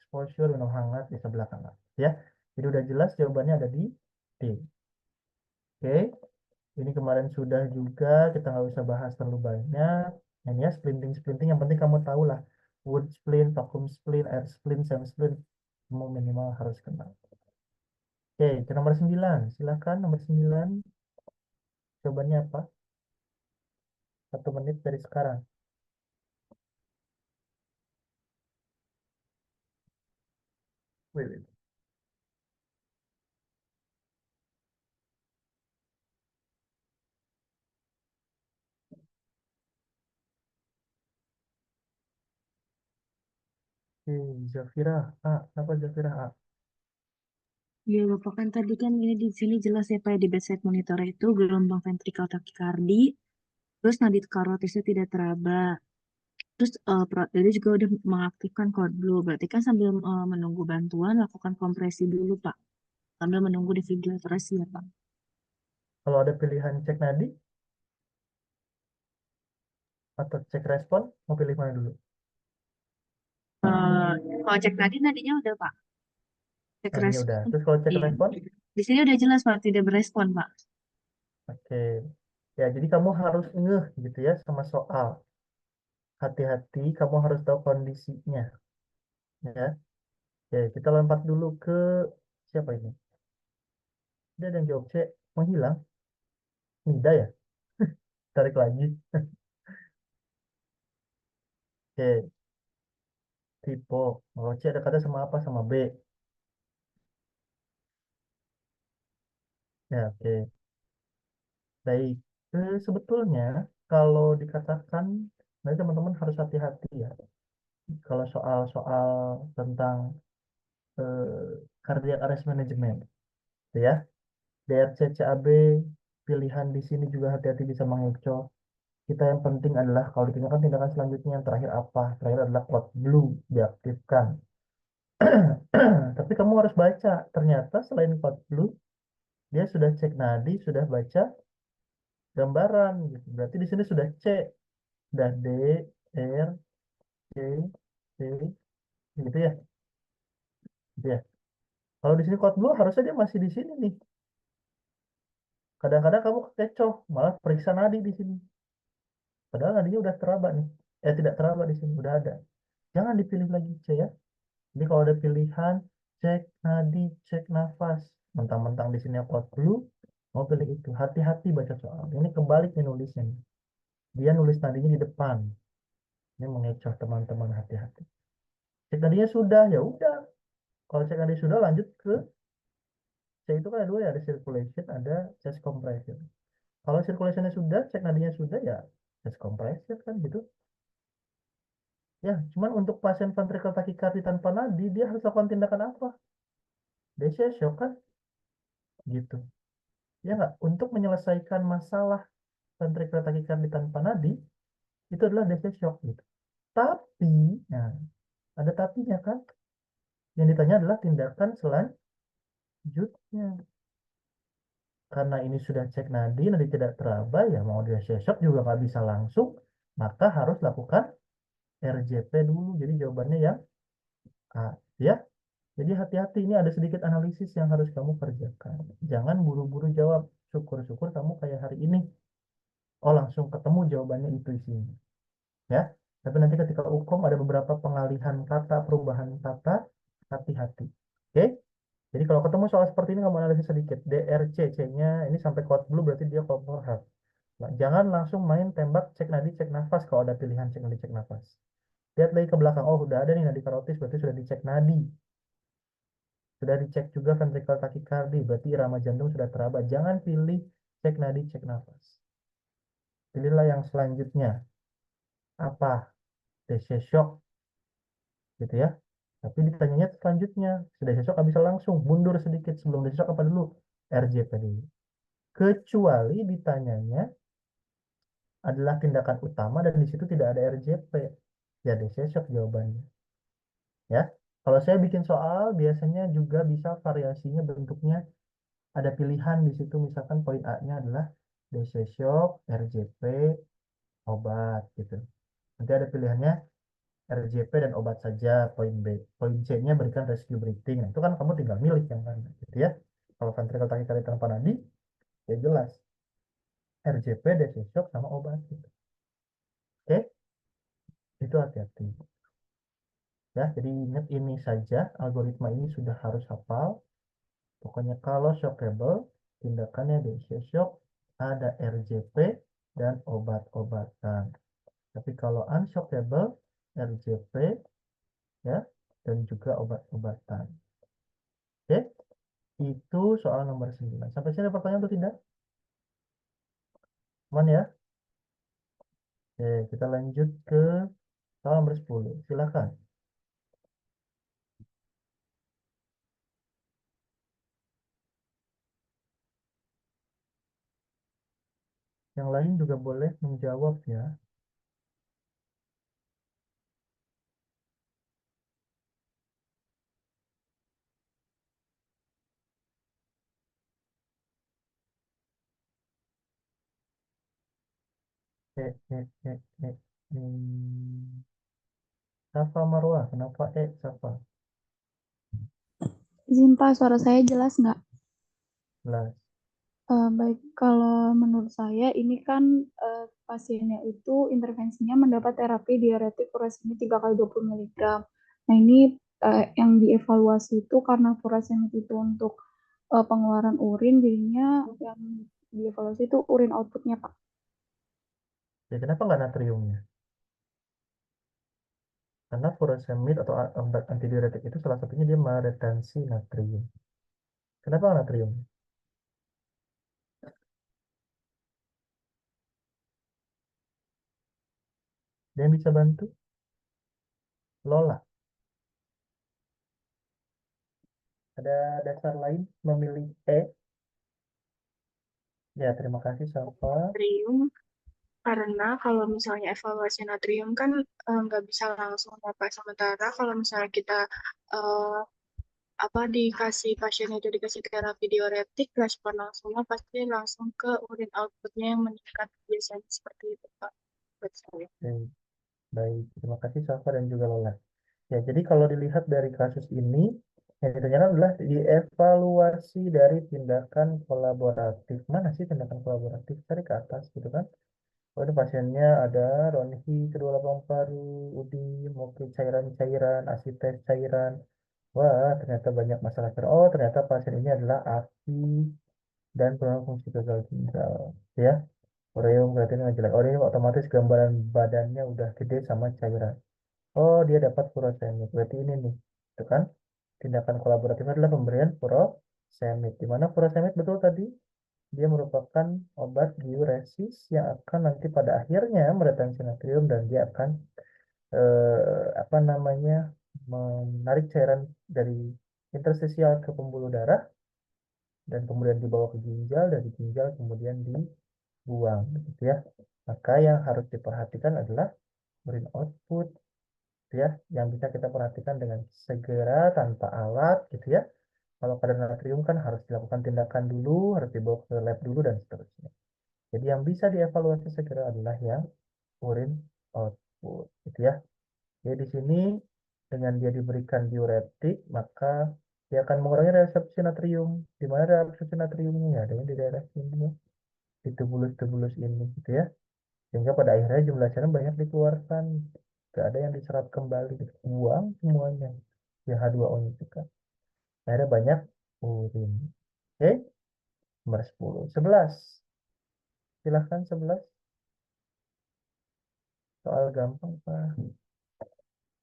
exposure, minum hangat di sebelah kanan. Ya, jadi udah jelas jawabannya ada di D. Oke, ini kemarin sudah juga, kita nggak usah bahas terlalu banyak. Ini ya, splinting-splinting, yang penting kamu tahu lah. Wood splint, vacuum splint, air splint, sand splint, kamu minimal harus kenal. Oke, ke nomor 9. Silakan nomor 9. Jawabannya apa? 1 menit dari sekarang. Wait, wait. Oke, Zafira A. Apa Zafira A? Ya, Bapak kan tadi kan ini di sini jelas ya Pak, di bedside monitor itu gelombang ventrikal takikardi, terus nadi karotisnya tidak teraba. Terus dia juga udah mengaktifkan code blue. Berarti kan sambil menunggu bantuan, lakukan kompresi dulu Pak. Sambil menunggu defibrillasi ya Pak. Kalau ada pilihan cek nadi atau cek respon, mau pilih mana dulu? Kalau cek tadi nadinya udah Pak. Cek Nadinya udah. respon. Terus kalau cek Iya. respon? Di sini udah jelas Pak, tidak berespon Pak. Oke. Ya, jadi kamu harus ngeh gitu ya sama soal. Hati-hati, kamu harus tahu kondisinya. Ya. Oke, kita lompat dulu ke siapa ini? Dia ada yang jawab C, menghilang. Nida ya? Tarik lagi. Oke, tipe. Kalau C ada kata sama apa? Sama B. Ya, oke. Baik. Sebetulnya kalau dikatakan, nanti teman-teman harus hati-hati ya. Kalau soal-soal tentang cardiac arrest management, gitu ya. DRC, CAB, pilihan di sini juga hati-hati bisa mengecoh. Kita yang penting adalah kalau ditinggalkan tindakan selanjutnya yang terakhir apa? Terakhir adalah code blue diaktifkan. Tapi kamu harus baca. Ternyata selain code blue, dia sudah cek nadi, sudah baca gambaran gitu. Berarti di sini sudah C, sudah D, R, C, C, gitu ya. Gitu ya. Kalau di sini code blue harusnya dia masih di sini nih. Kadang-kadang kamu kecoh, malah periksa nadi di sini. Padahal nadinya udah teraba nih. Tidak teraba di sini, udah ada. Jangan dipilih lagi C ya. Jadi kalau ada pilihan cek nadi, cek nafas, mentang-mentang di sini code blue, mau pilih itu. Hati-hati baca soal. Ini kebalik nih nulisnya nih. Dia nulis nadinya di depan. Ini mengecoh teman-teman, hati-hati. Cek nadinya sudah, ya udah. Kalau cek nadi sudah lanjut ke C itu kan ada dua ya, ada circulation, ada chest compression. Kalau circulationnya sudah, cek nadinya sudah ya chest compression kan gitu. Ya, cuman untuk pasien ventricle tachycardia tanpa nadi, dia harus lakukan tindakan apa? DC shock kan? Gitu. Ya nggak? Untuk menyelesaikan masalah ventricle tachycardia tanpa nadi, itu adalah DC shock gitu. Tapi, nah, ada tapinya kan? Yang ditanya adalah tindakan selanjutnya. Karena ini sudah cek nadi, nadi tidak teraba, ya mau DC shock juga nggak bisa langsung, maka harus lakukan RJP dulu. Jadi jawabannya yang A. Ya, jadi hati-hati, ini ada sedikit analisis yang harus kamu kerjakan. Jangan buru-buru jawab. Syukur-syukur kamu kayak hari ini. Oh, langsung ketemu jawabannya itu isinya. Ya. Tapi nanti ketika hukum ada beberapa pengalihan kata, perubahan kata, hati-hati. Oke? Jadi kalau ketemu soal seperti ini kamu analisis sedikit. DRC, C-nya ini sampai code blue berarti dia cover. Nah, jangan langsung main tembak cek nadi, cek nafas kalau ada pilihan cek nadi, cek nafas. Lihat lagi ke belakang. Oh, udah ada nih nadi karotis, berarti sudah dicek nadi. Sudah dicek juga ventricle tachycardia, berarti irama jantung sudah teraba. Jangan pilih cek nadi, cek nafas. Pilihlah yang selanjutnya. Apa? DC shock, gitu ya. Tapi ditanyanya selanjutnya. Sudah DC shock nggak bisa langsung. Mundur sedikit sebelum DC shock apa dulu? RJP dulu. Kecuali ditanyanya adalah tindakan utama dan di situ tidak ada RJP. Ya DC shock jawabannya. Ya. Kalau saya bikin soal, biasanya juga bisa variasinya bentuknya ada pilihan di situ, misalkan poin A-nya adalah DC shock, RJP, obat gitu. Nanti ada pilihannya RJP dan obat saja, poin B. Poin C-nya berikan rescue breathing. Nah, itu kan kamu tinggal milih yang mana, gitu ya. Kalau ventricle tachycardia tanpa nadi, ya jelas. RJP, DC shock, sama obat. Gitu. Oke, itu hati-hati. Ya, jadi ingat ini saja, algoritma ini sudah harus hafal. Pokoknya kalau shockable, tindakannya DC shock, ada RJP, dan obat-obatan. Tapi kalau unshockable, RJP, ya, dan juga obat-obatan. Oke, itu soal nomor 9. Sampai sini ada pertanyaan atau tidak? Aman ya? Oke, kita lanjut ke soal nomor 10. Silakan. Yang lain juga boleh menjawab ya. Eh, eh, eh, eh. Safa Marwah, kenapa Safa? Izin Pak, suara saya jelas nggak? Jelas. Baik, kalau menurut saya ini kan pasiennya itu intervensinya mendapat terapi diuretik furosemid 3 kali 20 miligram. Nah ini yang dievaluasi itu karena furosemid itu untuk pengeluaran urin, jadinya yang dievaluasi itu urin outputnya Pak. Ya, kenapa nggak natriumnya? Karena furosemid atau obat antidiuretik itu salah satunya dia meretensi natrium. Kenapa nggak natrium? Dia yang bisa bantu? Lola. Ada dasar lain memilih E? Ya, terima kasih Safa. Natrium karena kalau misalnya evaluasi natrium kan nggak bisa langsung dapat, sementara kalau misalnya kita eh, dikasih pasien itu dikasih terapi diuretik, respon langsungnya pasti langsung ke urin outputnya yang meningkat, biasanya seperti itu Pak. Buat saya. Oke, baik, terima kasih Safa dan juga Lola. Ya, jadi kalau dilihat dari kasus ini, yang ditanyakan adalah dievaluasi dari tindakan kolaboratif. Mana sih tindakan kolaboratif? Cari ke atas gitu kan. Oh, ini pasiennya ada ronhi, kedua lapang paru, udim, oke, cairan-cairan, asites cairan. Wah, ternyata banyak masalah. Oh, ternyata pasien ini adalah AKI dan penurunan fungsi gagal ginjal. Ya, ureum kreatinina jelek. Oh, ini otomatis gambaran badannya udah gede sama cairan. Oh, dia dapat furosemid. Berarti ini nih, itu kan? Tindakan kolaboratif adalah pemberian furosemid. Di mana furosemid betul tadi? Dia merupakan obat diuresis yang akan nanti pada akhirnya meretensi natrium dan dia akan apa namanya menarik cairan dari interstisial ke pembuluh darah dan kemudian dibawa ke ginjal, dari ginjal kemudian dibuang, gitu ya. Maka yang harus diperhatikan adalah urine output, gitu ya, yang bisa kita perhatikan dengan segera tanpa alat, gitu ya. Kalau kadar natrium kan harus dilakukan tindakan dulu, harus dibawa ke lab dulu dan seterusnya. Jadi yang bisa dievaluasi segera adalah yang urine output, gitu ya. Jadi di sini dengan dia diberikan diuretik, maka dia akan mengurangi reabsorpsi natrium. Di mana reabsorpsi natriumnya? Ya, adanya di daerah sini, ya, di tubulus-tubulus ini, gitu ya. Sehingga pada akhirnya jumlah cairan banyak dikeluarkan, tidak ada yang diserap kembali, gitu. Buang semuanya, ya H2O nya juga. Akhirnya banyak urin. Oke, nomor 10. 11. Silahkan 11. Soal gampang, Pak.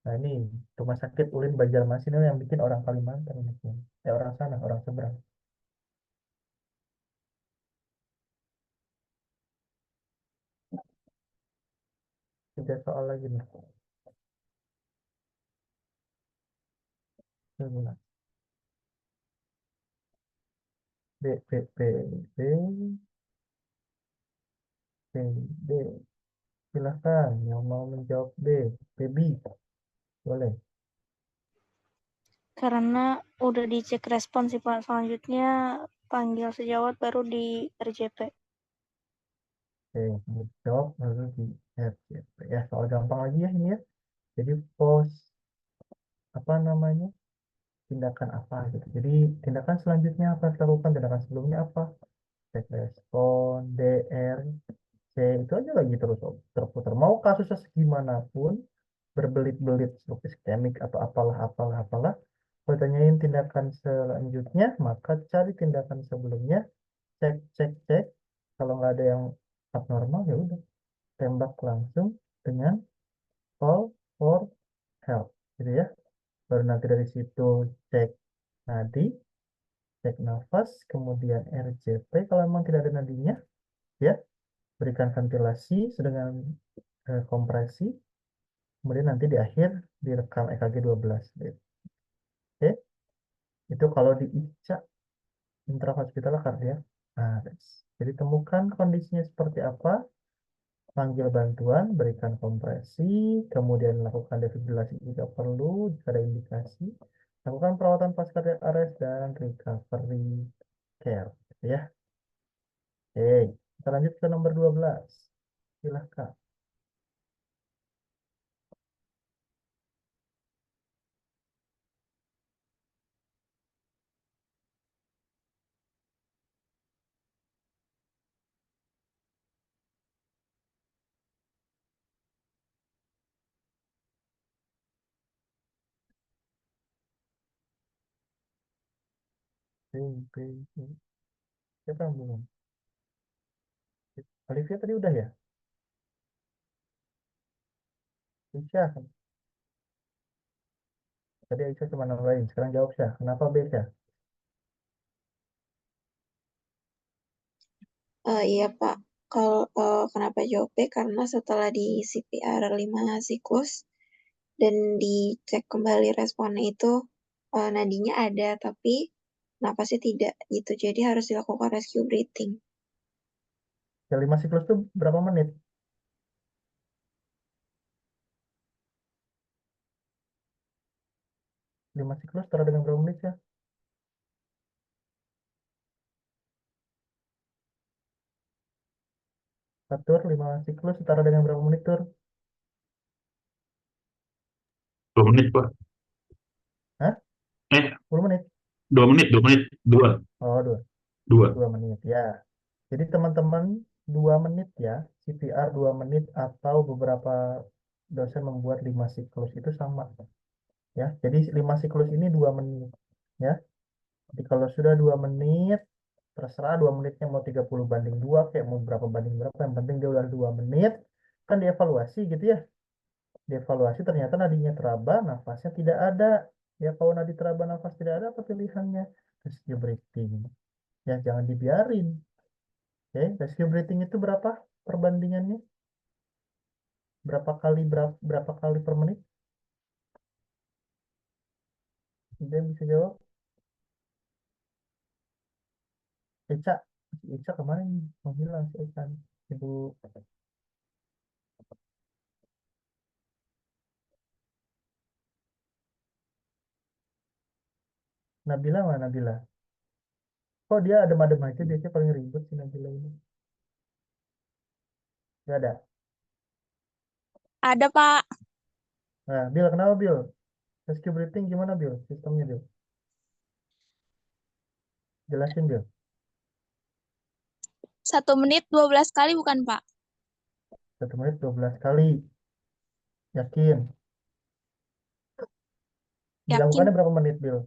Nah ini rumah sakit Ulin Banjarmasin ini yang bikin orang Kalimantan ini. Ya orang sana, orang seberang. Tiga soal lagi nih. Sebelah. B, B, B, B, B, B. Silahkan yang mau menjawab B. B, boleh. Karena udah dicek respon sih Pak, selanjutnya panggil sejawat baru di RJP. Oke, menjawab lalu di RCP. Ya, soal gampang lagi ya ini ya. Jadi pos apa namanya? Tindakan apa gitu. Jadi tindakan selanjutnya apa yang dilakukan, tindakan sebelumnya apa? Cek respon, DR, C, itu aja lagi terus terputar. Mau kasusnya segimanapun, berbelit-belit seperti iskemik atau apalah. Kalau tanyain tindakan selanjutnya, maka cari tindakan sebelumnya, cek. Kalau nggak ada yang abnormal, ya udah tembak langsung dengan call for help, gitu ya. Baru nanti dari situ cek nadi, cek nafas, kemudian RJP kalau memang tidak ada nadinya, ya berikan ventilasi dengan kompresi, kemudian nanti di akhir direkam EKG 12 gitu. Oke, itu kalau di ICA intrahospital kardiak arrest. Jadi temukan kondisinya seperti apa, panggil bantuan, berikan kompresi, kemudian lakukan defibrilasi jika perlu, jika ada indikasi, lakukan perawatan pas cardiac arrest dan recovery care, gitu ya. Oke, kita lanjut ke nomor 12. Silahkan. Siapa yang belum? Olivia tadi udah ya? Aisyah kan? Tadi Aisyah cuma nambahin. Sekarang jawab Syah. Kenapa B, Syah? Iya Pak, kalau kenapa jawab B? Karena setelah di CPR 5 siklus dan dicek kembali responnya itu nadinya ada tapi napasnya tidak gitu. Jadi harus dilakukan rescue breathing. Yang 5 siklus itu berapa menit? 5 siklus setara dengan berapa menit ya? Atur 5 siklus setara dengan berapa menit, Tur? 2 menit, Pak. Hah? 10 menit? 2 menit, 2 menit. Oh, 2. 2. 2 menit, ya. Jadi teman-teman 2 menit ya. CPR 2 menit atau beberapa dosen membuat 5 siklus itu sama. Ya, jadi 5 siklus ini 2 menit. Ya, jadi kalau sudah 2 menit, terserah 2 menitnya mau 30/2 kayak mau berapa banding berapa, yang penting dia udah 2 menit, kan dievaluasi gitu ya. Dievaluasi ternyata nadinya teraba, nafasnya tidak ada. Ya kalau nadi teraba, nafas tidak ada, apa pilihannya? Rescue breathing. Ya jangan dibiarin. Oke, rescue breathing itu berapa perbandingannya? Berapa kali per menit? Dia bisa jawab. Eca, Eca kemarin menghilang si Eca. Ibu Nabila mana Nabila? Kok dia adem-adem aja, biasanya paling ribut si Nabila ini. Gak ada. Ada, Pak. Nah, Bil, kenapa Bil? Rescue breathing gimana Bil? Sistemnya Bil? Jelasin Bil. 1 menit 12 kali bukan, Pak? 1 menit 12 kali. Yakin? Yakin. Dilakukannya berapa menit Bil?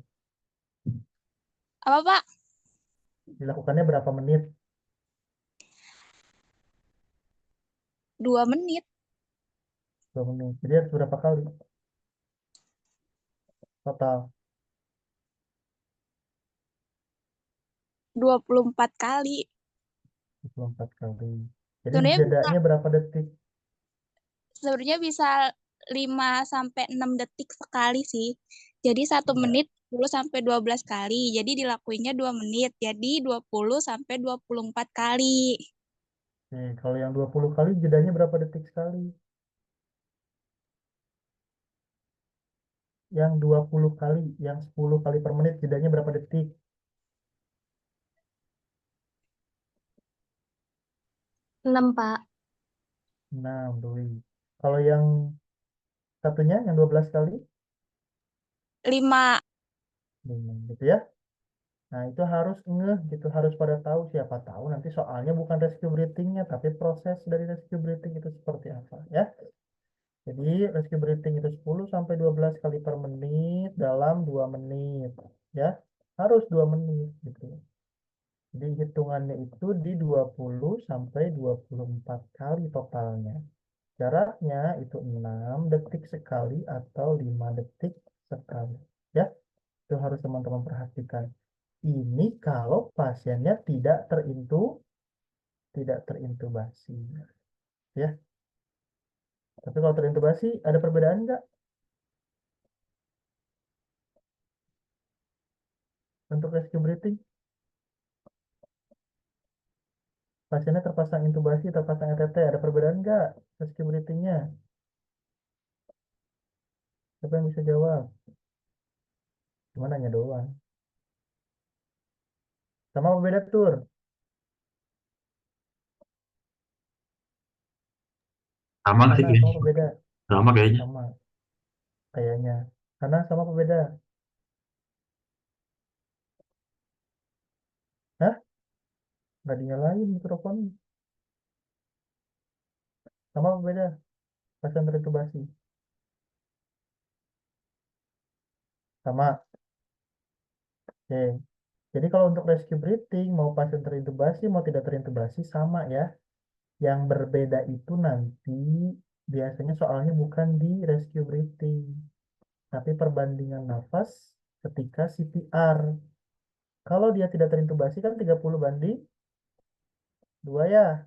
Apa, Pak? Dilakukannya berapa menit? 2 menit. 2 menit. Jadi harus berapa kali? Total. 24 kali. 24 kali. Jadi Sebenarnya bisa jedanya berapa detik? sebenarnya bisa 5 sampai 6 detik sekali sih. Jadi 1 Ya. menit 10 sampai 12 kali. Jadi dilakuinnya 2 menit. Jadi 20 sampai 24 kali. Kalau yang 20 kali jedanya berapa detik sekali? Yang 20 kali, yang 10 kali per menit jedanya berapa detik? 6, Pak. 6, Doi. Kalau yang Satunya yang 12 kali 5. 5 gitu ya. Nah, itu harus ngeh gitu, harus pada tahu, siapa tahu nanti soalnya bukan rescue breathing-nya, tapi proses dari rescue breathing itu seperti apa ya. Jadi rescue breathing itu 10 sampai 12 kali per menit dalam 2 menit ya. Harus 2 menit gitu. Jadi hitungannya itu di 20 sampai 24 kali totalnya. Jaraknya itu 6 detik sekali atau 5 detik sekali ya. Itu harus teman-teman perhatikan. Ini kalau pasiennya tidak terintubasi ya. Tapi kalau terintubasi ada perbedaan nggak untuk rescue breathing? Pasiennya terpasang intubasi, terpasang ETT, ada perbedaan nggak rescue breathing-nya? Siapa yang bisa jawab? Cuma nanya doang. Sama apa beda tur? Sama sih Sana sama apa kayaknya. beda? Sama kayaknya. Sama kayaknya. Sana sama apa beda? Hah? Nggak dinyalain mikrofon. Sama apa beda? Pasien terintubasi. Sama. Oke. Jadi kalau untuk rescue breathing, mau pasien terintubasi, mau tidak terintubasi, sama ya. Yang berbeda itu nanti biasanya soalnya bukan di rescue breathing, tapi perbandingan nafas ketika CPR. Kalau dia tidak terintubasi kan 30 banding 2 ya.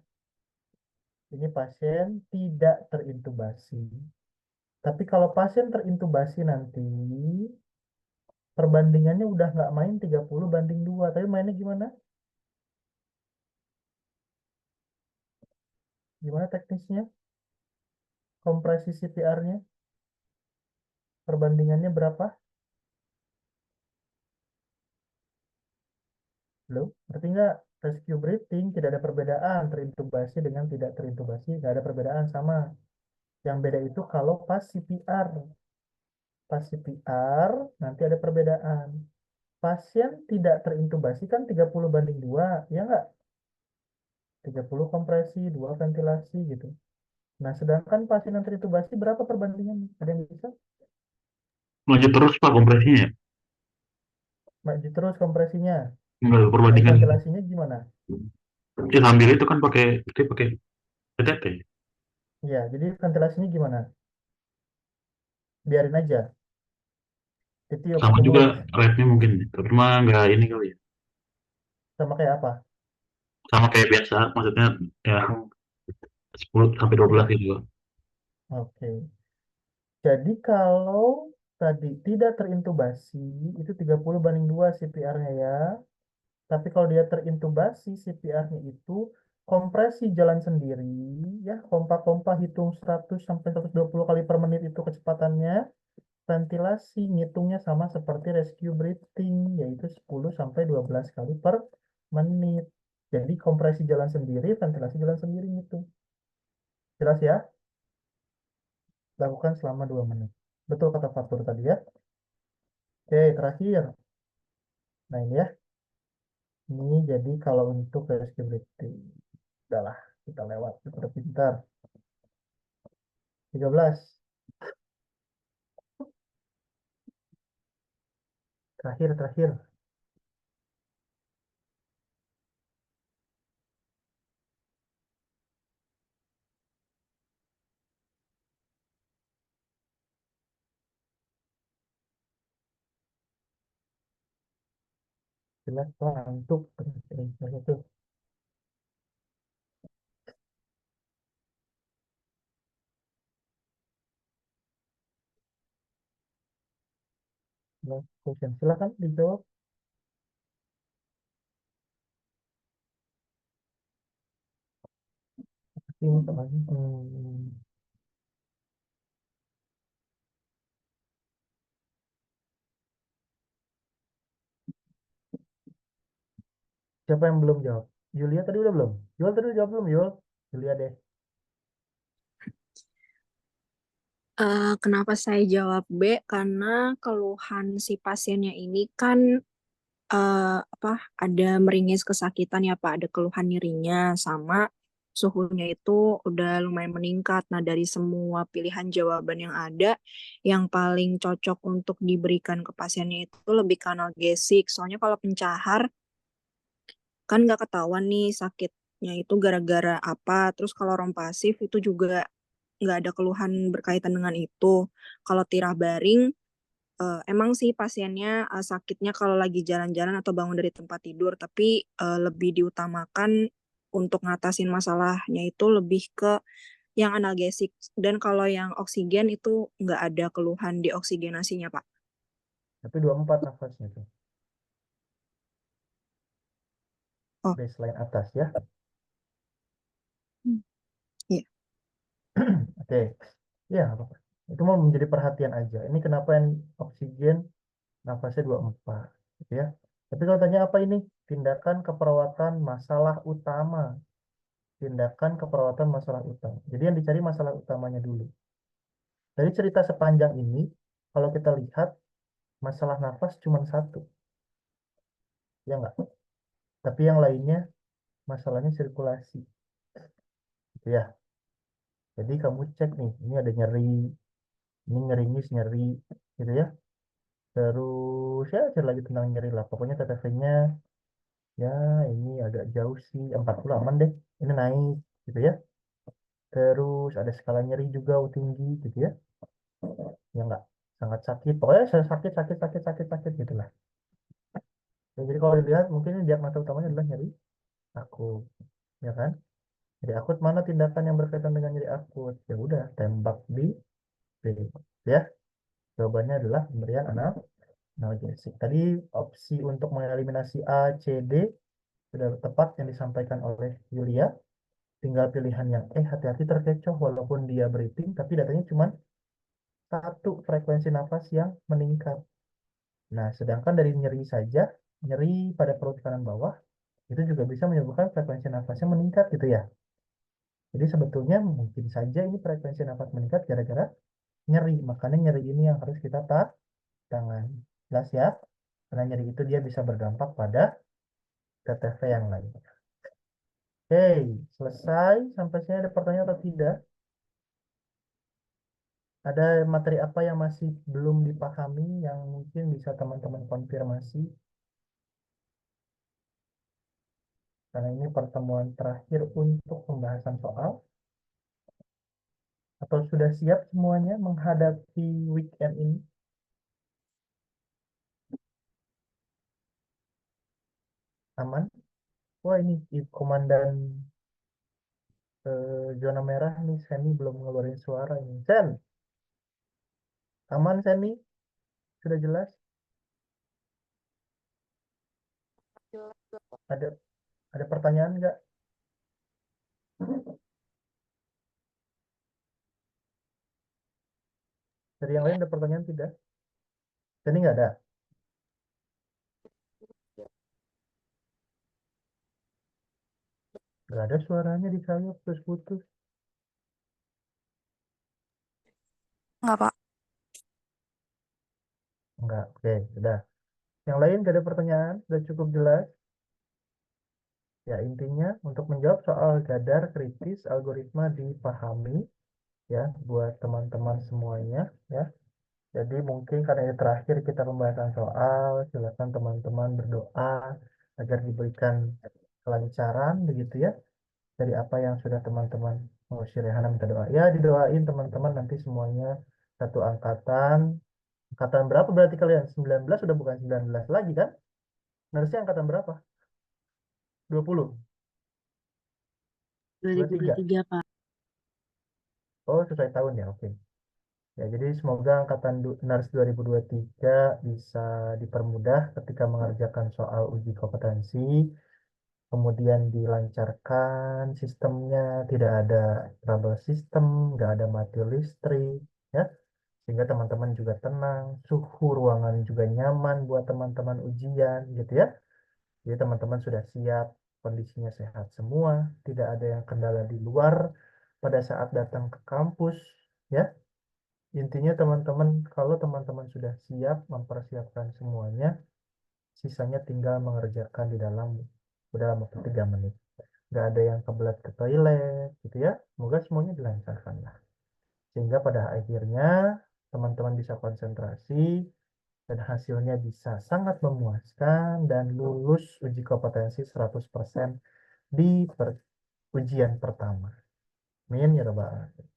Ini pasien tidak terintubasi. Tapi kalau pasien terintubasi nanti perbandingannya udah nggak main 30 banding 2. Tapi mainnya gimana? Gimana teknisnya? Kompresi CPR-nya? Perbandingannya berapa? Belum? Ngerti nggak? Rescue breathing tidak ada perbedaan. Terintubasi dengan tidak terintubasi nggak ada perbedaan, sama. Yang beda itu kalau pas CPR. Pas CPR nanti ada perbedaan. Pasien tidak terintubasi kan 30 banding 2, ya nggak? 30 kompresi, 2 ventilasi gitu. Nah, sedangkan pasien yang terintubasi berapa perbandingan? Ada yang bisa? Lanjut terus Pak kompresinya. Maju terus kompresinya. Enggak ada Tapi perbandingan. ventilasinya gimana? Ya, sambil itu kan pakai PTT. Ya, jadi ventilasinya gimana? Biarin aja. Ditiup Sama ke juga mulut. rate-nya mungkin. Tapi mah nggak ini kali ya. Sama kayak apa? Sama kayak biasa. Maksudnya ya 10 sampai 12 Tiga. gitu. Oke. Jadi kalau tadi tidak terintubasi, itu 30 banding 2 CPR-nya ya. Tapi kalau dia terintubasi, CPR-nya itu kompresi jalan sendiri, ya, pompa-pompa hitung 100 sampai 120 kali per menit itu kecepatannya. Ventilasi ngitungnya sama seperti rescue breathing, yaitu 10 sampai 12 kali per menit. Jadi kompresi jalan sendiri, ventilasi jalan sendiri gitu. Jelas ya? Lakukan selama 2 menit. Betul kata Fatur tadi ya. Oke, terakhir. Nah ini ya. Ini jadi kalau untuk rescue breathing. Udahlah, kita lewat. Kita udah pintar. 13. Terakhir. Jelas ngantuk. Ini tuh. Last question. Silakan dijawab. Ini soalnya. Siapa yang belum jawab? Julia tadi udah belum? Yul tadi udah jawab belum, Yul? Julia deh. Kenapa saya jawab B? Karena keluhan si pasiennya ini kan ada meringis kesakitan ya Pak, ada keluhan nyerinya sama suhunya itu udah lumayan meningkat. Nah, dari semua pilihan jawaban yang ada, yang paling cocok untuk diberikan ke pasiennya itu lebih ke analgesik. Soalnya kalau pencahar kan nggak ketahuan nih sakitnya itu gara-gara apa. Terus kalau rompasif itu juga nggak ada keluhan berkaitan dengan itu. Kalau tirah baring, emang sih pasiennya sakitnya kalau lagi jalan-jalan atau bangun dari tempat tidur, tapi lebih diutamakan untuk ngatasin masalahnya itu lebih ke yang analgesik. Dan kalau yang oksigen itu nggak ada keluhan di oksigenasinya, Pak. Tapi 24 nafasnya tuh. Oh, Baseline atas ya. iya. Oke. Ya, nggak apa-apa. Itu mau menjadi perhatian aja. Ini kenapa yang oksigen nafasnya 24 gitu ya. Tapi kalau tanya apa ini? Tindakan keperawatan masalah utama. Tindakan keperawatan masalah utama. Jadi yang dicari masalah utamanya dulu. Dari cerita sepanjang ini, kalau kita lihat masalah nafas cuma satu. Ya enggak? Tapi yang lainnya masalahnya sirkulasi. Gitu ya. Jadi kamu cek nih, ini ada nyeri, ini ngeringis nyeri, gitu ya. Terus ya cari lagi tentang nyeri lah. Pokoknya TTV-nya ya ini agak jauh sih, 40 aman deh. Ini naik, gitu ya. Terus ada skala nyeri juga tinggi, gitu ya. Ya enggak, sangat sakit. Pokoknya saya sakit, sakit, sakit, sakit, sakit, gitu lah. Ya, jadi kalau dilihat mungkin ini diagnosa utamanya adalah nyeri akut, ya kan? Nyeri akut mana tindakan yang berkaitan dengan nyeri akut? Ya udah, tembak di B. Ya, jawabannya adalah pemberian analgesik. Tadi opsi untuk mengeliminasi A, C, D sudah tepat yang disampaikan oleh Yulia. Tinggal pilihan yang hati-hati terkecoh walaupun dia breathing, tapi datanya cuma satu frekuensi nafas yang meningkat. Nah, sedangkan dari nyeri saja, nyeri pada perut kanan bawah, itu juga bisa menyebabkan frekuensi nafasnya meningkat gitu ya. Jadi sebetulnya mungkin saja ini frekuensi nafas meningkat gara-gara nyeri. Makanya nyeri ini yang harus kita tangan. Jelas ya? Karena nyeri itu dia bisa berdampak pada TTV yang lain. Oke, selesai. Sampai sini ada pertanyaan atau tidak? Ada materi apa yang masih belum dipahami yang mungkin bisa teman-teman konfirmasi? Karena ini pertemuan terakhir untuk pembahasan soal. Atau sudah siap semuanya menghadapi weekend ini? Aman? Wah ini komandan zona merah nih, Seni belum ngeluarin suara ini. Sen, aman Seni? Sudah jelas? Ada ada pertanyaan nggak? Dari yang lain ada pertanyaan tidak? Seni nggak ada? Nggak ada suaranya di saya, putus-putus. Enggak, Pak. Nggak, oke, sudah. Yang lain nggak ada pertanyaan? Sudah cukup jelas? Ya, intinya untuk menjawab soal gadar kritis, algoritma dipahami ya buat teman-teman semuanya ya. Jadi mungkin karena ini terakhir kita pembahasan soal, silakan teman-teman berdoa agar diberikan kelancaran begitu ya dari apa yang sudah teman-teman mau Rehana minta doa. Ya, didoain teman-teman nanti semuanya satu angkatan. Angkatan berapa berarti kalian? 19 sudah bukan 19 lagi kan? Harusnya angkatan berapa? 20? 23? 2023, Pak. Oh, sesuai tahun ya, oke. Ya, jadi semoga angkatan NARS 2023 bisa dipermudah ketika mengerjakan soal uji kompetensi, kemudian dilancarkan sistemnya, tidak ada trouble system, nggak ada mati listrik, ya, sehingga teman-teman juga tenang, suhu ruangan juga nyaman buat teman-teman ujian, gitu ya. Jadi teman-teman sudah siap, kondisinya sehat semua, tidak ada yang kendala di luar pada saat datang ke kampus, ya. Intinya teman-teman, kalau teman-teman sudah siap mempersiapkan semuanya, sisanya tinggal mengerjakan dalam waktu 3 menit. Nggak ada yang kebelet ke toilet, gitu ya. Semoga semuanya dilancarkan lah. Sehingga pada akhirnya teman-teman bisa konsentrasi dan hasilnya bisa sangat memuaskan dan lulus uji kompetensi 100% di ujian pertama. Amin ya rabbal alamin.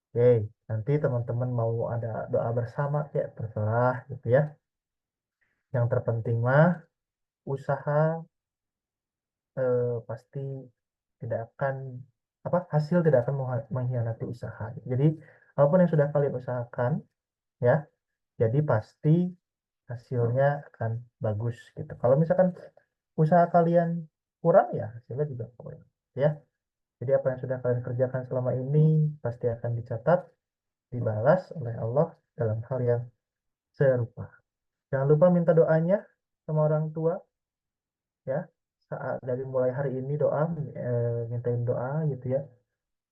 Oke, nanti teman-teman mau ada doa bersama ya terserah gitu ya. Yang terpenting mah usaha pasti tidak akan hasil tidak akan mengkhianati usaha. Jadi apapun yang sudah kalian usahakan ya, jadi pasti hasilnya akan bagus gitu. Kalau misalkan usaha kalian kurang ya hasilnya juga kurang ya. Jadi apa yang sudah kalian kerjakan selama ini pasti akan dicatat, dibalas oleh Allah dalam hal yang serupa. Jangan lupa minta doanya sama orang tua ya. Saat dari mulai hari ini mintain doa gitu ya.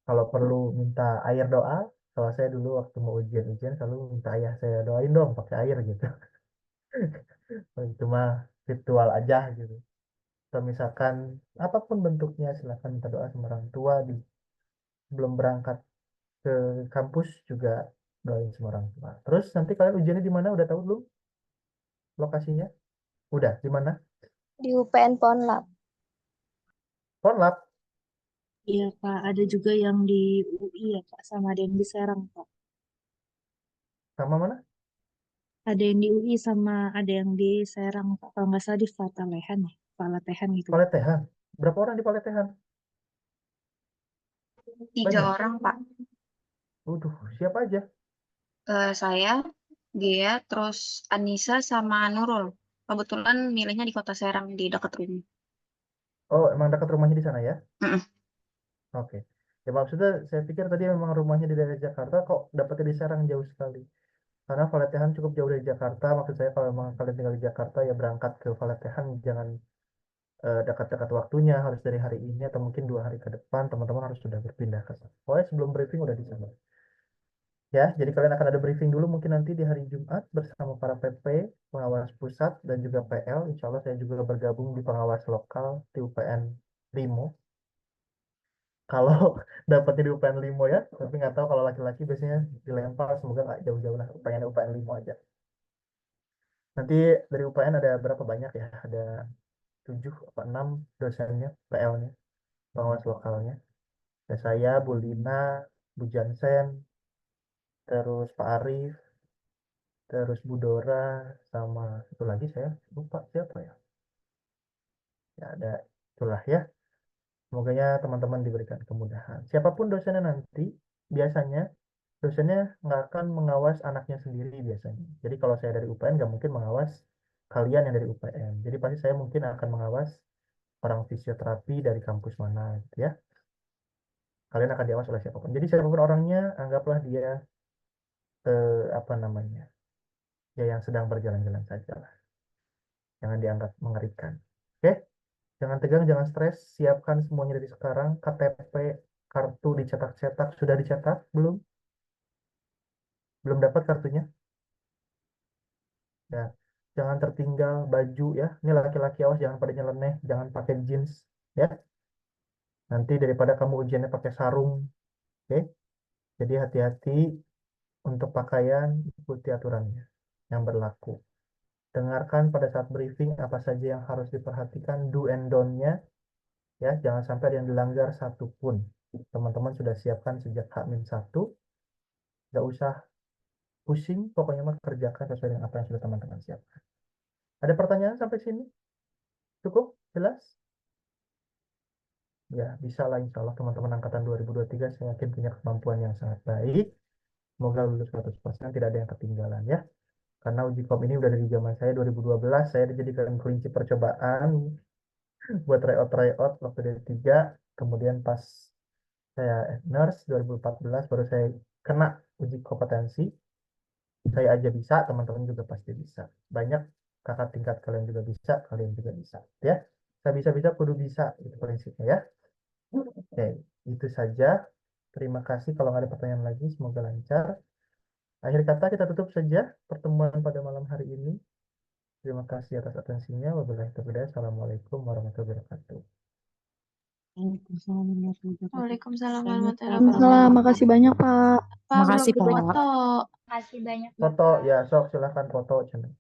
Kalau perlu minta air doa. Kalau saya dulu waktu mau ujian selalu minta ayah saya doain dong pakai air gitu. Itu mah ritual aja gitu. Atau misalkan apapun bentuknya silahkan minta doa sama orang tua sebelum berangkat ke kampus juga doain sama orang tua. Terus nanti kalian ujiannya di mana? Udah tahu belum lokasinya? Udah di mana? Di UPN Ponlab. Ponlab. Iya, Kak. Ada juga yang di UI ya, Kak. Sama ada yang di Serang, Kak. Sama mana? Ada yang di UI sama ada yang di Serang, Kak. Kalau nggak salah di Fatalehan ya. Falatehan gitu. Paletehan. Berapa orang di Paletehan? 3 Banyak. orang, Pak. Waduh, siapa aja? Saya, Gea, terus Anissa sama Nurul. Kebetulan milihnya di Kota Serang, di dekat rumah. Oh, emang dekat rumahnya di sana ya? Mm-mm. Oke. Ya maksudnya saya pikir tadi memang rumahnya di daerah Jakarta, kok dapetnya di Serang jauh sekali. Karena Paletehan cukup jauh dari Jakarta. Maksud saya kalau memang kalian tinggal di Jakarta ya berangkat ke Paletehan jangan dekat-dekat waktunya, harus dari hari ini atau mungkin 2 hari ke depan teman-teman harus sudah berpindah ke sana. Pokoknya sebelum briefing udah di sana. Ya, jadi kalian akan ada briefing dulu mungkin nanti di hari Jumat bersama para PP, pengawas pusat dan juga PL. Insya Allah saya juga bergabung di pengawas lokal di UPN Limo. Kalau dapetnya di UPN Limo ya, tapi nggak tahu kalau laki-laki biasanya dilempar, semoga nggak jauh-jauh lah, pengen UPN Limo aja. Nanti dari UPN ada berapa banyak ya? Ada 7 atau 6 dosennya, PL-nya, pengawas lokalnya. Ada saya, Bu Lina, Bu Jansen, terus Pak Arif, terus Bu Dora, sama satu lagi saya lupa siapa ya. Ya ada itulah ya. Semoga teman-teman diberikan kemudahan. Siapapun dosennya nanti, biasanya dosennya nggak akan mengawas anaknya sendiri biasanya. Jadi kalau saya dari UPN nggak mungkin mengawas kalian yang dari UPN. Jadi pasti saya mungkin akan mengawas orang fisioterapi dari kampus mana gitu ya. Kalian akan diawas oleh siapapun. Jadi siapapun orangnya, anggaplah dia apa namanya, ya yang sedang berjalan-jalan saja lah. Jangan dianggap mengerikan. Oke? Jangan tegang, jangan stres. Siapkan semuanya dari sekarang. KTP, kartu dicetak-cetak. Sudah dicetak? Belum? Belum dapat kartunya? Ya. Jangan tertinggal baju ya. Ini laki-laki awas jangan pada nyeleneh. Jangan pakai jeans. Ya. Nanti daripada kamu ujiannya pakai sarung. Oke? Jadi hati-hati untuk pakaian. Ikuti aturannya yang berlaku. Dengarkan pada saat briefing apa saja yang harus diperhatikan. Do and don't-nya. Ya, jangan sampai ada yang dilanggar satupun. Teman-teman sudah siapkan sejak H-1, nggak usah pusing, pokoknya mah kerjakan sesuai dengan apa yang sudah teman-teman siapkan. Ada pertanyaan sampai sini? Cukup? Jelas? Ya, bisa lah insya Allah teman-teman angkatan 2023 saya yakin punya kemampuan yang sangat baik. Semoga lulus 100%, tidak ada yang ketinggalan ya. Karena uji kom ini udah dari zaman saya 2012, saya dijadikan kelinci percobaan buat tryout waktu dari 3, kemudian pas saya nurse 2014 baru saya kena uji kompetensi. Saya aja bisa, teman-teman juga pasti bisa. Banyak kakak tingkat kalian juga bisa, kalian juga bisa ya. Saya bisa-bisa kudu bisa, itu prinsipnya ya. Oke, itu saja. Terima kasih, kalau nggak ada pertanyaan lagi semoga lancar. Akhir kata kita tutup saja pertemuan pada malam hari ini. Terima kasih atas atensinya. Wabillahi taufiq hidayah. Assalamualaikum warahmatullahi wabarakatuh. Waalaikumsalam warahmatullahi wabarakatuh. Waalaikumsalam Banyak, warahmatullahi Pak. wabarakatuh. Waalaikumsalam. Makasih banyak, Pak. Pak, Makasih, belum Pak. foto. Makasih banyak Foto Bapak. ya, sok silahkan foto channel.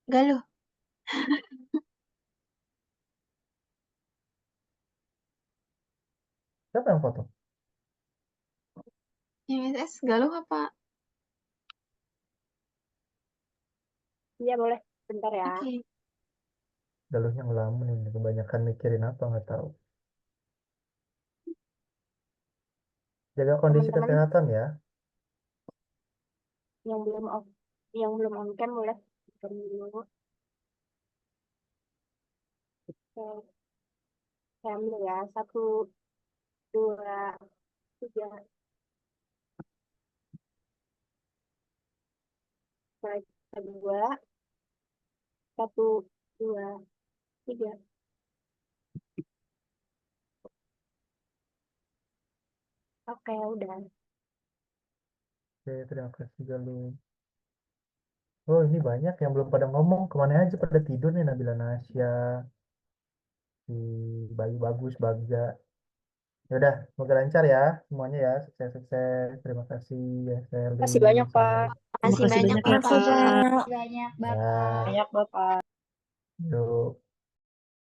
Galuh. Siapa yang foto? MSS Galuh apa? Iya boleh, bentar ya. Oke. Galuhnya ngelamun ini, kebanyakan mikirin apa nggak tahu. Jaga kondisi Teman-teman kesehatan ya. yang belum on cam boleh on dulu. Oke, saya ambil ya. 1, 2, 3. Baik, 2, 1, 2, 3. Oke, udah. Oke, terima kasih Galuh. Oh, ini banyak yang belum pada ngomong. Kemana aja pada tidur nih, Nabila Nasya, si Bayu Bagus, Bagja. Ya udah, semoga lancar ya semuanya ya. Sukses-sukses. Terima kasih ya, Sally. Makasih banyak, Pak. Makasih Makasih banyak, banyak ya, Bapak. Pak. Banyak Ya, Bapak. Banyak, Bapak. yuk.